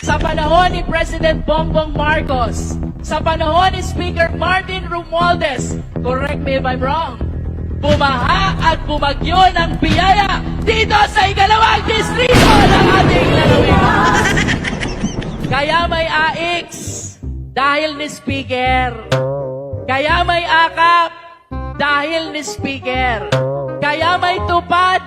Sa panahon ni President Bongbong Marcos, sa panahon ni Speaker Martin Romualdez, correct me if I'm wrong, bumaha at bumagyo ng biyaya dito sa ikalawang distrito ng ating lalawigan. Kaya may AX dahil ni Speaker. Kaya may akap dahil ni Speaker. Kaya may tupad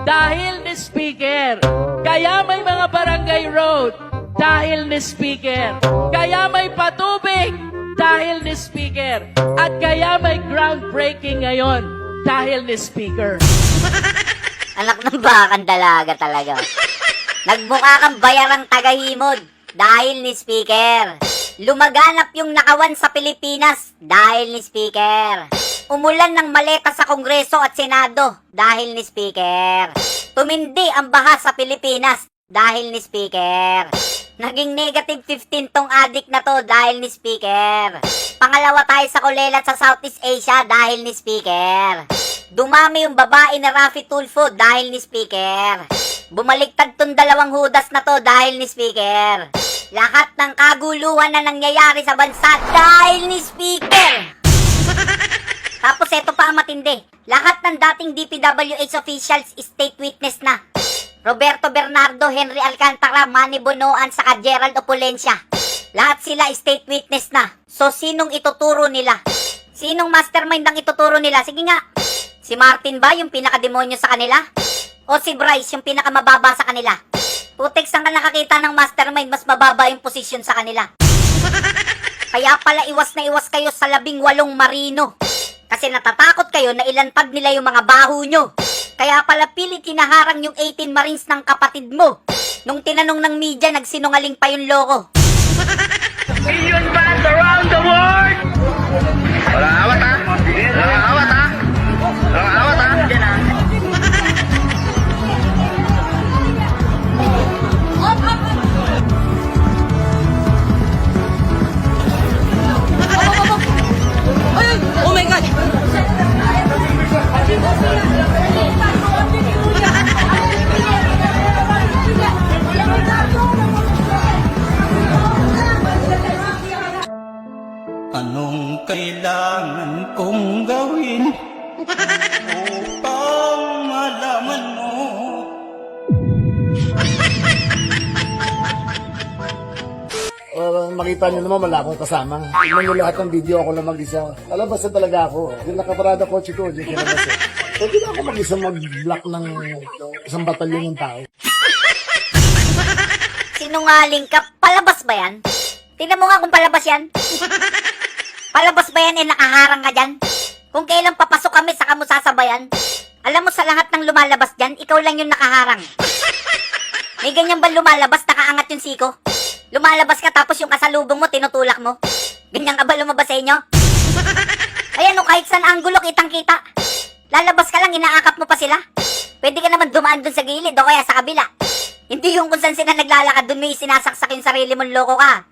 dahil ni Speaker. Kaya may mga barangay road dahil ni Speaker. Kaya may patubig dahil ni Speaker. At kaya may groundbreaking ngayon dahil ni Speaker. Anak ng bakang dalaga talaga. Nagmukha kang bayarang tagahimod dahil ni Speaker. Lumaganap yung nakawan sa Pilipinas dahil ni Speaker. Umulan ng maleta sa Kongreso at Senado dahil ni Speaker. Tumindi ang baha sa Pilipinas dahil ni Speaker. Naging negative 15 tong adik na to dahil ni Speaker. Pangalawa tayo sa kulelat sa Southeast Asia dahil ni Speaker. Dumami yung babae na Raffy Tulfo dahil ni Speaker. Bumaliktad tong dalawang hudas na to dahil ni Speaker. Lahat ng kaguluhan na nangyayari sa bansa dahil ni Speaker. Tapos eto pa ang matindi. Lahat ng dating DPWH officials state witness na. Roberto Bernardo, Henry Alcantara, Manny Bonoan, saka Gerald Opulencia. Lahat sila state witness na. So sinong ituturo nila? Sinong mastermind ang ituturo nila? Sige nga. Si Martin ba yung pinakademonyo sa kanila? O si Bryce yung pinakamababa sa kanila? Putik, saan ka nakakita ng mastermind mas mababa yung posisyon sa kanila? Kaya pala iwas na iwas kayo sa 18 marino. Kasi natatakot kayo na ilantad nila yung mga baho nyo. Kaya pala pilit hinaharang yung 18 Marines ng kapatid mo. Nung tinanong ng media, nagsinungaling pa yung loko. Million fans around the world! Walang awat ha? Walang awat ha? Walang awat ha? Diyan ha? Oh my God! Anong kailangan kong gawin upang malaman mo? Makita nyo naman, wala akong kasama. Tignan nyo lahat ng video, ako lang mag-isa. Alabas na talaga ako. Yung nakaparada kotse ko, yung kinabas eh. So, hindi na ako mag-isa mag-block ng isang batalyon ng tao. Sinungaling ka, palabas ba yan? Tingnan mo nga kung palabas yan. Palabas ba yan nakaharang ka dyan? Kung kailan papasok kami, saka mo sasabayan. Alam mo sa lahat ng lumalabas dyan, ikaw lang yung nakaharang. May ganyan ba lumalabas, nakaangat yung siko? Lumalabas ka tapos yung kasalubong mo, tinutulak mo. Ganyan ka ba lumabas sa inyo? Ayan o, kahit saan anggulo, kitang-kita. Lalabas ka lang, inaakap mo pa sila. Pwede ka naman dumaan dun sa gilid o kaya sa kabila. Hindi yung kung saan sila naglalakad, dun may sinasaksak yung sarili mong loko ka.